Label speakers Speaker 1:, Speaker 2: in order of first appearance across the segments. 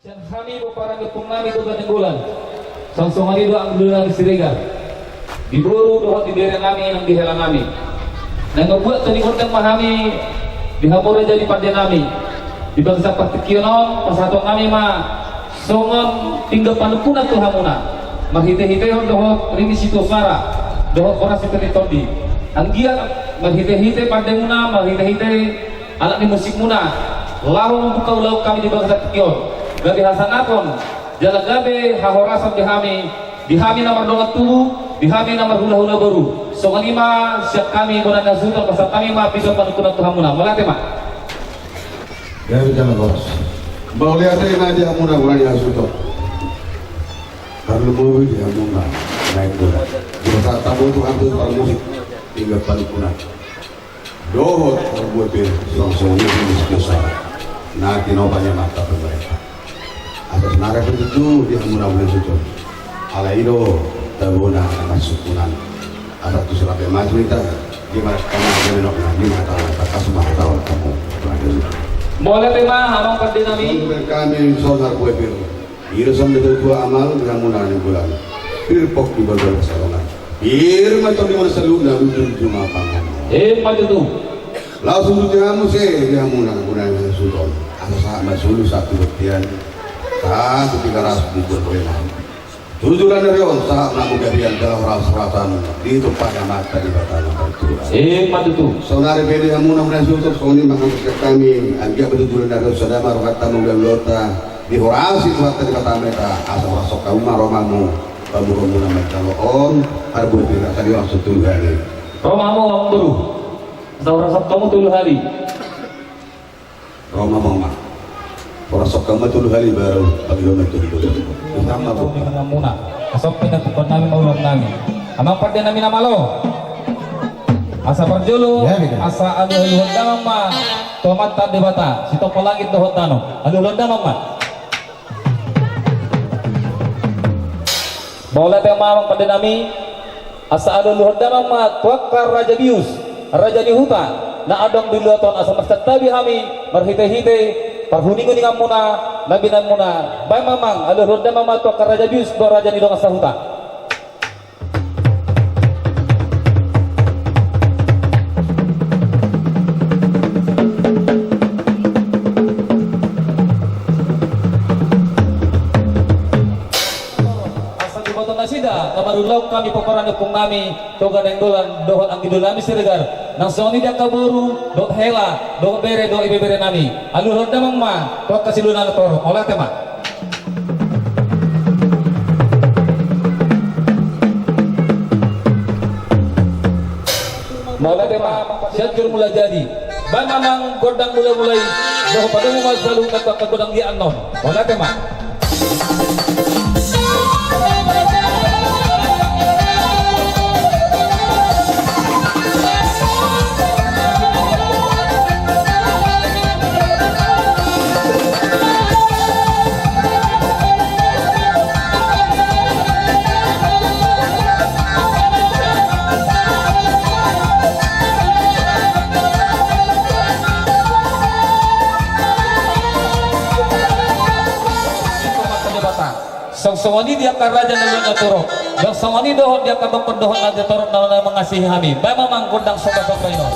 Speaker 1: Can kami parang pumnami do ganang bulan. Sangsongan itu ang bulan Siregar. Diburu doon diberi kami ng dihela kami. Nang ngebuat tadi kordang mahami dihamura jadi pada nami. Di bangsa patikionon pasato kami songon tinggal panupunan tu hamuna. Mahite-hite dohot rimisi tu sara. Dohot orang seperti todi. Anggian mahite-hite pada muna, mahite-hite alat di musik muna. Lalu membuka ulau kami di bangsa tikion. Gabi hasanakon jala gabe hahorasan dihami nomor dongat tubuh dihami nomor hula-hula baru so lima siap kami bonanda sultan pasal kami bisa panukunan tuhamuna malate mak
Speaker 2: gabi jalan bos bau lihat ini dia hamuna bulan yang sultan kalau mau dia hamuna naik bola kita tamu tuh hampir para musik tinggal panukunan dohot terbuat langsung ini biasa nah kinopanya mata pemerintah atas naga itu dia mula-mula suci alaido tabuna masukunan ada tu selabe majlita gimana kamu menok gimana tahu semua tahu kamu
Speaker 1: boleh tema hamong kardinami
Speaker 2: kami sonar kue biru irasan betul dua amal dengan munani bulan pirpok di bagian salongan macam di mana saluna untuk cuma pangan
Speaker 1: maju tu
Speaker 2: langsung tu kamu dia munani sultan ada saat masuk satu buktian ketika ras dibuat berenang tujuan dari onsa namun gabian dalam ras-rasan di tempatnya mata di batang itu
Speaker 1: maju tu
Speaker 2: saudara beda yang mudah-mudahan sultan soni mengangkat kami anggap betul dari saudara kata mengelota di horasi tempat di batang mereka asal masuk kamu maromamu kamu nama calon harus tidak tadi langsung tuh hari
Speaker 1: romamu ngomong dulu atau rasa kamu dulu hari
Speaker 2: Roma mama orang sok kamu tuh hari baru pagi itu dulu sama bukan
Speaker 1: muna asok pinatukon namin maulang namin amang pada namin namalo asa parjolo asa aluhuluhan damang ma tomat tad debata sito palangit dohot tano aluhuluhan damang ma bola tema pada nami asa aluhuluhan damang ma tuakar raja bius raja di hutan na adong diluaton asa masjid tabi kami marhite-hite parhuningon nga muna nabinan muna bay mamang aluhuluhan damang ma tuakar raja bius do raja ni dong asa hutan kamarulaw kami paparan kung nami toga nenggolan dohot ang gidulami Siregar nang soni dia kaburu do hela do bere do ibebere nami aluhuluhan damang ma to kasilunan toro ola tema mola tema syadjur mula jadi ba mamang godang mulai do pada mo selalu kata godang di anon ola tema songoni dia akan raja ng naturo yang songoni dohon dia akan memperdohon na dituro na mengasihi kami ba mamang kundang soba-soba ino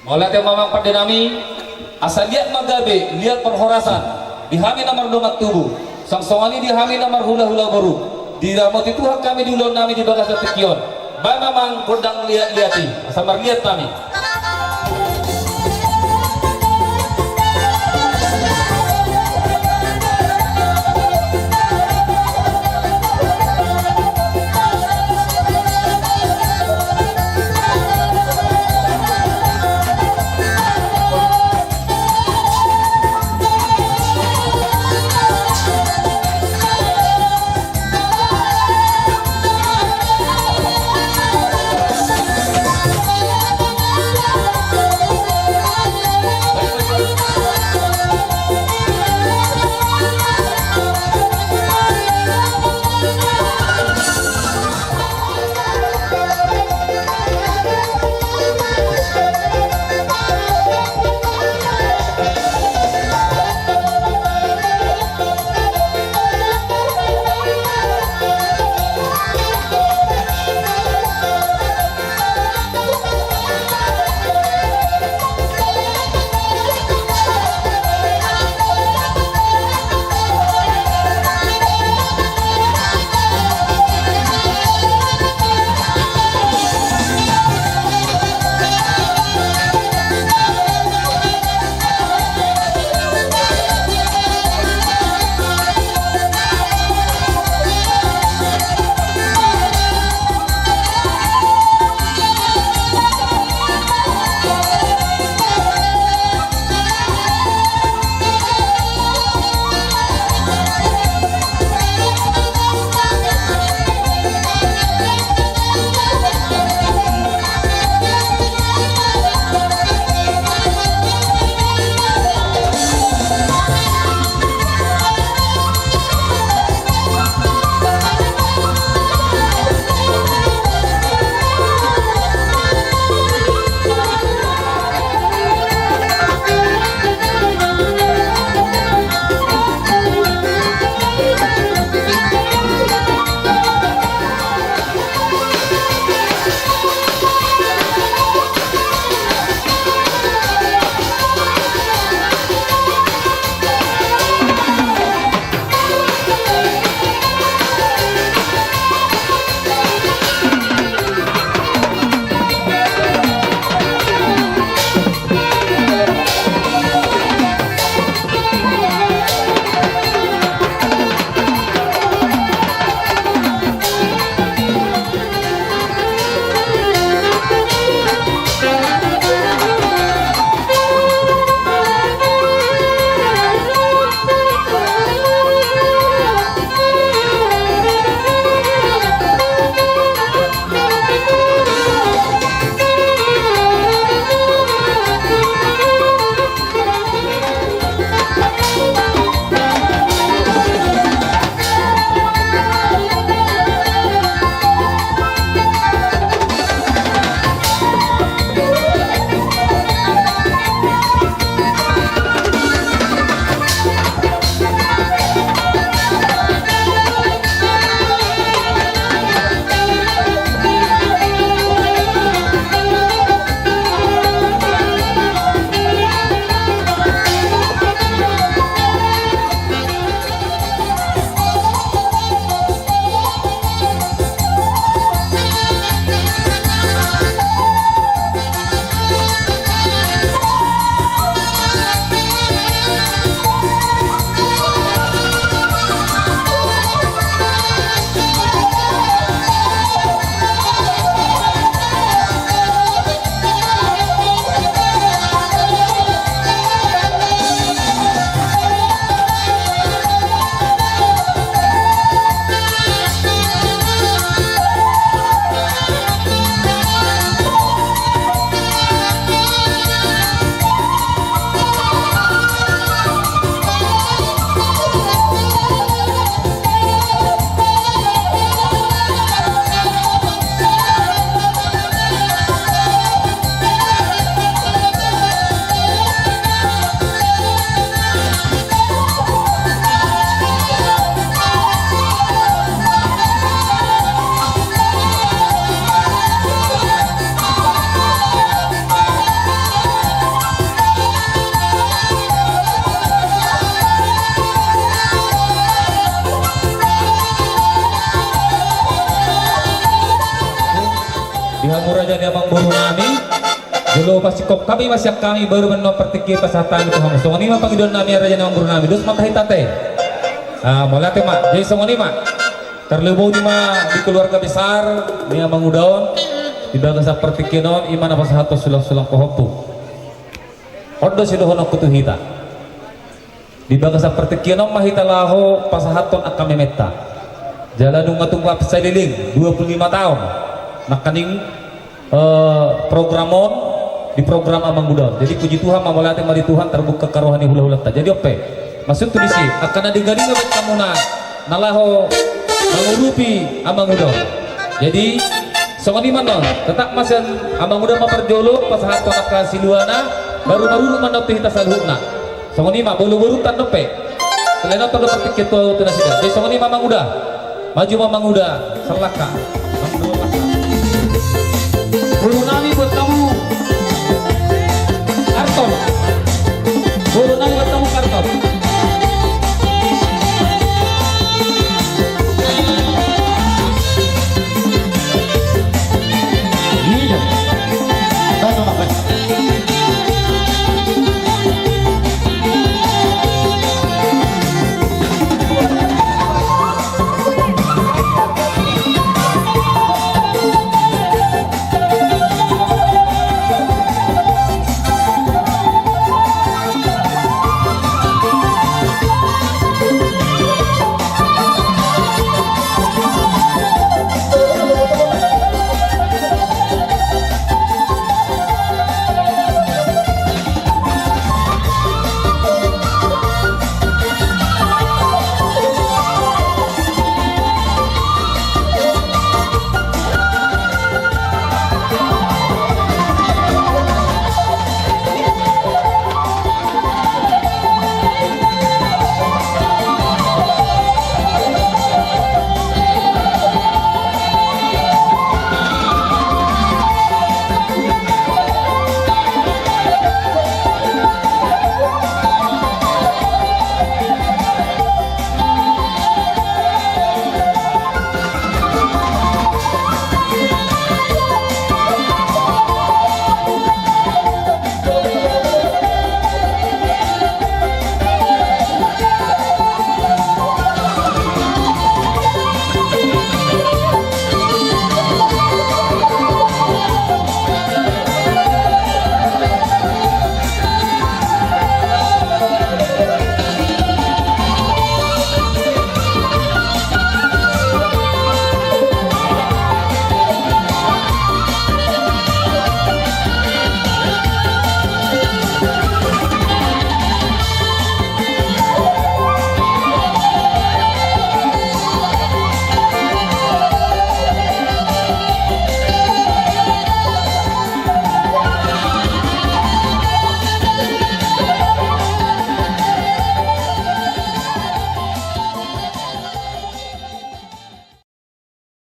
Speaker 1: Molat yang mamang pada nami asal lihat magabe lihat perhorasan dihami nomor dongat tubuh sang songoni dihami nomor hula-hula baru di ramot itu hak kami di ulon nami di bagas tekion ba mamang kordang lihat-lihati samar lihat kami dihamura jadi amang buru nami dulu pasti kop kami masih kami baru menang pertiki pasatan itu hamus songoni mah pangidon nami raja amang buru nami dos makahitate mulai mak jadi songoni mak terlebih di di keluarga besar ni amang udaon di bagasa pertiki non imana pasahato sulang-sulang pohoptu odo sidohon kutuhita di bagasa pertiki non mahita laho pasahaton akame metta jalan tunggu apa saya liling 25 tahun nakaning programon di program amang budon jadi puji Tuhan mamalate mari Tuhan terbuka karohani hula-hula ta jadi ope maksud tulisi akan ada gading ngebet kamu nalaho mengurupi amang budon jadi songoni manon tetap masan amang budon maperjolo pasahat tonak siluana baru-baru manot hita salhuna songoni mah bolu-bolu tan ope kelena todo pertik itu tunasida jadi songoni mamang udah maju mamang udah selaka